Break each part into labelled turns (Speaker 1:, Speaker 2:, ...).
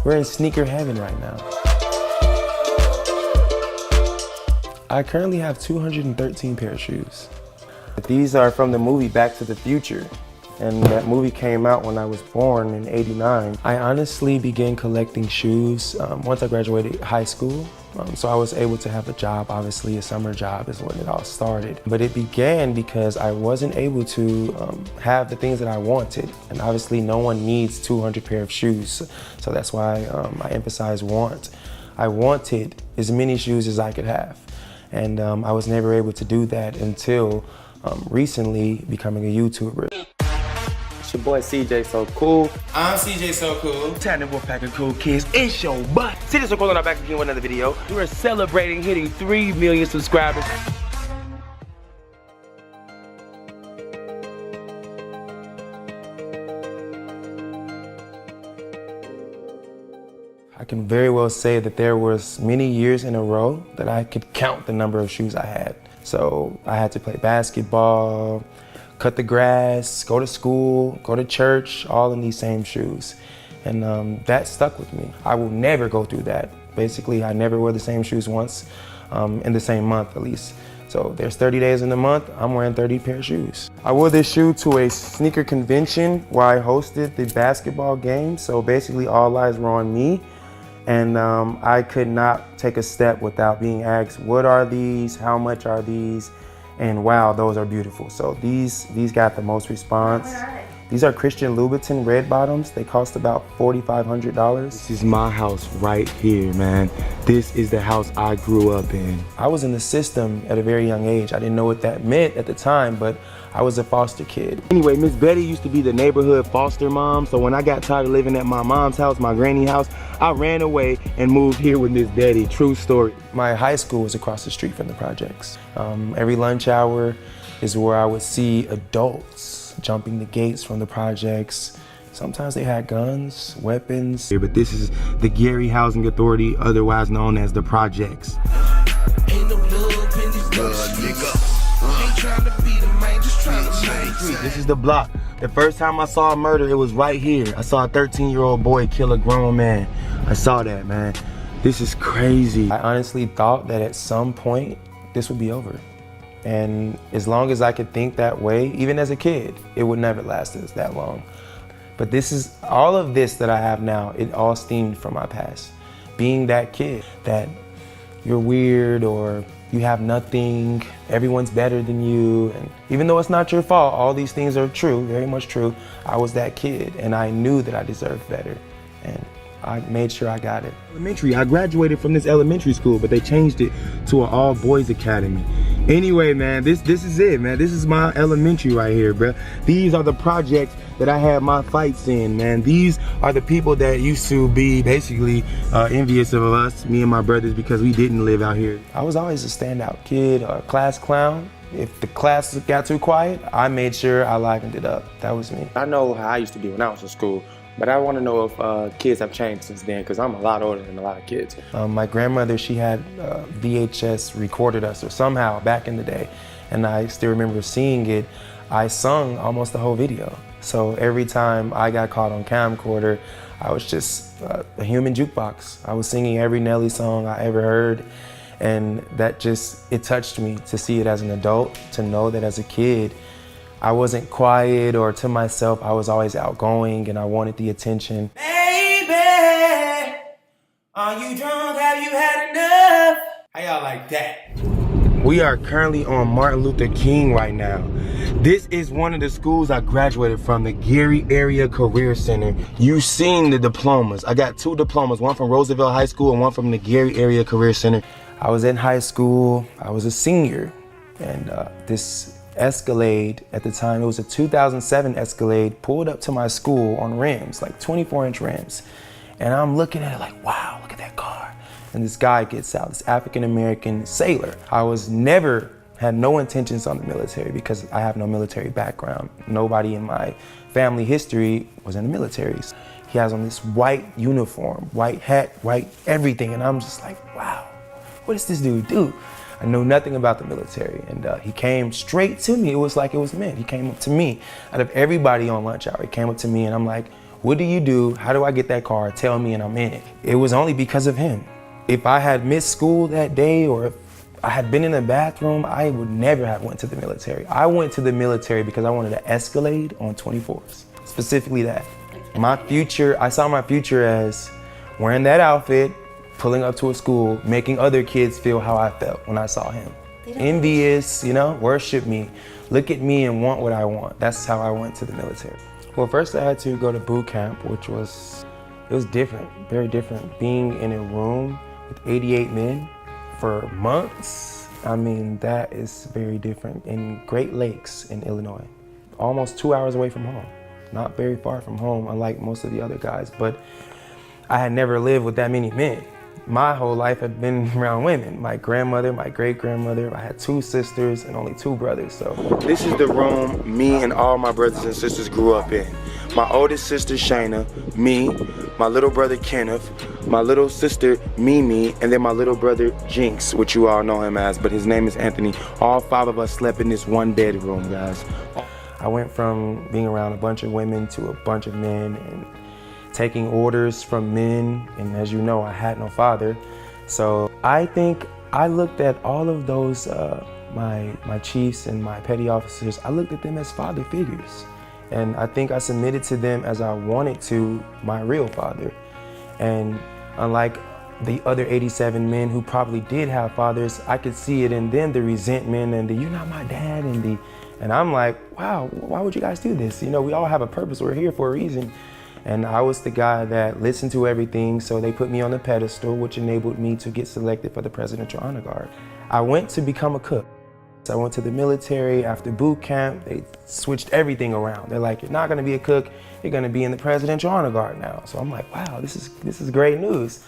Speaker 1: We're in sneaker heaven right now. I currently have 213 pair of shoes. These are from the movie Back to the Future. And that movie came out when I was born in '89. I honestly began collecting shoes once I graduated high school. So I was able to have a job, obviously a summer job is when it all started. But it began because I wasn't able to have the things that I wanted. And obviously no one needs 200 pair of shoes. So that's why I emphasize want. I wanted as many shoes as I could have. And I was never able to do that until recently becoming a YouTuber. It's your boy CJ So Cool.
Speaker 2: I'm CJ So Cool.
Speaker 3: Tanner Wolfpack of Cool Kids. It's your butt. CJ So Cool and I'm back again with another video. We're celebrating hitting 3 million subscribers.
Speaker 1: I can very well say that there was many years in a row that I could count the number of shoes I had. So I had to play basketball, cut the grass, go to school, go to church, all in these same shoes. And that stuck with me. I will never go through that. Basically, I never wear the same shoes once in the same month at least. So there's 30 days in the month, I'm wearing 30 pair of shoes. I wore this shoe to a sneaker convention where I hosted the basketball game. So basically all eyes were on me. And I could not take a step without being asked, what are these? How much are these? And wow, those are beautiful. So these got the most response.
Speaker 4: What are they?
Speaker 1: These are Christian Louboutin red bottoms. They cost about $4,500. This is my house right here, man. This is the house I grew up in. I was in the system at a very young age. I didn't know what that meant at the time, but I was a foster kid. Anyway, Miss Betty used to be the neighborhood foster mom. So when I got tired of living at my mom's house, my granny house, I ran away and moved here with Miss Betty. True story. My high school was across the street from the projects. Every lunch hour is where I would see adults jumping the gates from the projects. Sometimes they had guns, weapons. But this is the Gary Housing Authority, otherwise known as the projects.
Speaker 2: Ain't no love in these Ain't trying to be the man, just trying to make.
Speaker 1: This is the block. The first time I saw a murder, it was right here. I saw a 13-year-old boy kill a grown man. I saw that, man. This is crazy. I honestly thought that at some point, this would be over. And as long as I could think that way, even as a kid, it would never last us that long. But this is, all of this that I have now, it all stemmed from my past. Being that kid, that you're weird or you have nothing, everyone's better than you. And even though it's not your fault, all these things are true, very much true. I was that kid and I knew that I deserved better. And I made sure I got it. Elementary, I graduated from this elementary school, but they changed it to an all boys academy. Anyway, man, this is it, man. This is my elementary right here, bro. These are the projects that I had my fights in, man. These are the people that used to be basically envious of us, me and my brothers, because we didn't live out here. I was always a standout kid, a class clown. If the class got too quiet, I made sure I livened it up. That was me. I know how I used to be when I was in school, but I want to know if kids have changed since then, because I'm a lot older than a lot of kids. My grandmother, she had VHS recorded us, or somehow back in the day, and I still remember seeing it. I sung almost the whole video. So every time I got caught on camcorder, I was just a human jukebox. I was singing every Nelly song I ever heard, and that just, it touched me to see it as an adult, to know that as a kid, I wasn't quiet or to myself. I was always outgoing and I wanted the attention.
Speaker 2: Baby, are you drunk? Have you had enough? How y'all like that?
Speaker 1: We are currently on Martin Luther King right now. This is one of the schools I graduated from, the Gary Area Career Center. You've seen the diplomas. I got 2 diplomas, one from Roosevelt High School and one from the Gary Area Career Center. I was in high school, I was a senior, and this Escalade at the time, it was a 2007 Escalade, pulled up to my school on rims, like 24-inch rims. And I'm looking at it like, wow, look at that car. And this guy gets out, this African-American sailor. I had no intentions on the military because I have no military background. Nobody in my family history was in the military. He has on this white uniform, white hat, white everything. And I'm just like, wow, what does this dude do? I know nothing about the military, and he came straight to me. It was like it was meant. He came up to me. Out of everybody on lunch hour, he came up to me, and I'm like, What do you do? How do I get that car? Tell me and I'm in it. It was only because of him. If I had missed school that day or if I had been in the bathroom, I would never have went to the military. I went to the military because I wanted to escalade on 24s, specifically that. My future, I saw my future as wearing that outfit, pulling up to a school, making other kids feel how I felt when I saw him. Envious, you know, worship me, look at me and want what I want. That's how I went to the military. Well, first I had to go to boot camp, which was different, very different. Being in a room with 88 men for months, I mean, that is very different. In Great Lakes in Illinois, almost 2 hours away from home. Not very far from home, unlike most of the other guys, but I had never lived with that many men. My whole life had been around women. My grandmother, my great-grandmother, I had 2 sisters and only 2 brothers, so. This is the room me and all my brothers and sisters grew up in. My oldest sister, Shayna, me, my little brother, Kenneth, my little sister, Mimi, and then my little brother, Jinx, which you all know him as, but his name is Anthony. All 5 of us slept in this one bedroom, guys. I went from being around a bunch of women to a bunch of men and taking orders from men, and as you know, I had no father. So I think I looked at all of those, my chiefs and my petty officers, I looked at them as father figures. And I think I submitted to them as I wanted to my real father. And unlike the other 87 men who probably did have fathers, I could see it in them, the resentment and the, you're not my dad, and I'm like, wow, why would you guys do this? You know, we all have a purpose, we're here for a reason. And I was the guy that listened to everything, so they put me on the pedestal, which enabled me to get selected for the Presidential Honor Guard. I went to become a cook. I went to the military after boot camp. They switched everything around. They're like, you're not gonna be a cook, you're gonna be in the Presidential Honor Guard now. So I'm like, wow, this is great news.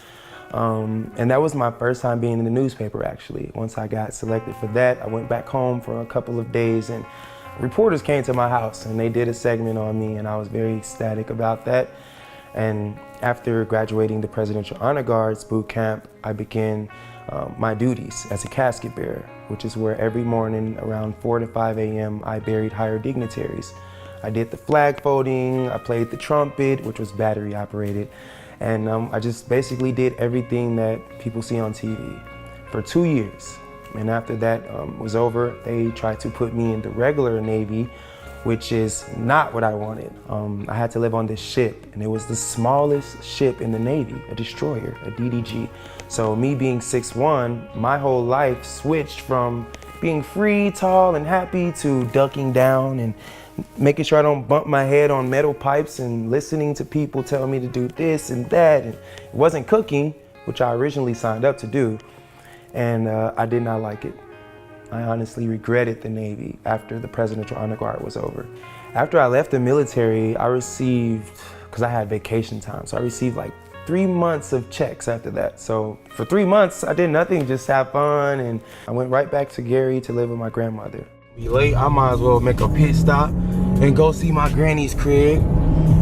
Speaker 1: And that was my first time being in the newspaper, actually. Once I got selected for that, I went back home for a couple of days, and reporters came to my house and they did a segment on me, and I was very ecstatic about that. And after graduating the Presidential Honor Guards boot camp, I began my duties as a casket bearer, which is where every morning around 4 to 5 a.m. I buried higher dignitaries. I did the flag folding, I played the trumpet, which was battery operated, and I just basically did everything that people see on TV for 2 years. And after that was over, they tried to put me in the regular Navy, which is not what I wanted. I had to live on this ship, and it was the smallest ship in the Navy, a destroyer, a DDG. So me being 6'1", my whole life switched from being free, tall, and happy to ducking down and making sure I don't bump my head on metal pipes and listening to people tell me to do this and that. And it wasn't cooking, which I originally signed up to do. And I did not like it. I honestly regretted the Navy after the Presidential Honor Guard was over. After I left the military, I received, because I had vacation time, so I received like 3 months of checks after that. So for 3 months, I did nothing, just have fun, and I went right back to Gary to live with my grandmother. Be late, I might as well make a pit stop and go see my granny's crib,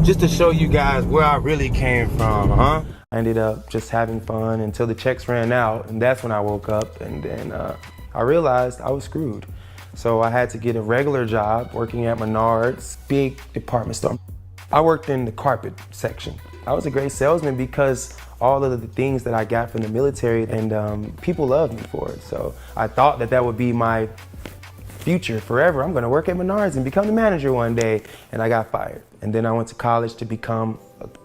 Speaker 1: just to show you guys where I really came from, huh? I ended up just having fun until the checks ran out, and that's when I woke up, and then I realized I was screwed. So I had to get a regular job working at Menards, big department store. I worked in the carpet section. I was a great salesman because all of the things that I got from the military, and people loved me for it. So I thought that would be my future forever. I'm gonna work at Menards and become the manager one day, and I got fired. And then I went to college to become,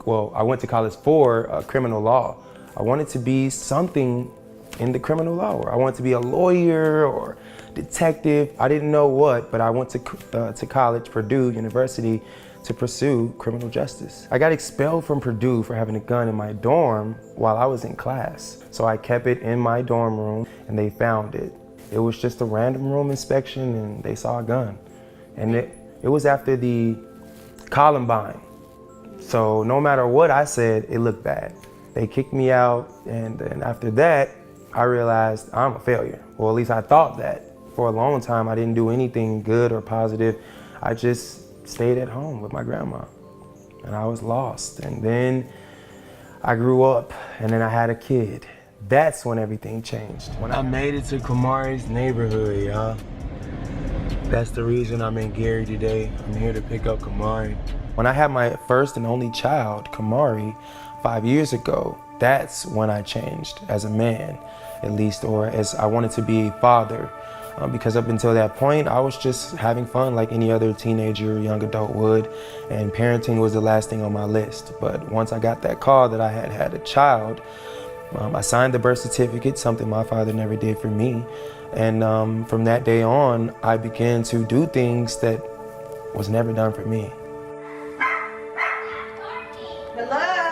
Speaker 1: I went to college for criminal law. I wanted to be something in the criminal law. I wanted to be a lawyer or detective. I didn't know what, but I went to college, Purdue University, to pursue criminal justice. I got expelled from Purdue for having a gun in my dorm while I was in class. So I kept it in my dorm room, and they found it. It was just a random room inspection, and they saw a gun. And it was after the Columbine. So no matter what I said, it looked bad. They kicked me out, and then after that, I realized I'm a failure. Well, at least I thought that. For a long time, I didn't do anything good or positive. I just stayed at home with my grandma, and I was lost. And then I grew up, and then I had a kid. That's when everything changed. When I made it to Kamari's neighborhood, y'all. That's the reason I'm in Gary today. I'm here to pick up Kamari. When I had my first and only child, Kamari, 5 years ago, that's when I changed as a man, at least, or as I wanted to be a father. Because up until that point, I was just having fun like any other teenager, young adult would, and parenting was the last thing on my list. But once I got that call that I had a child, I signed the birth certificate, something my father never did for me. And from that day on, I began to do things that was never done for me.
Speaker 4: Hello?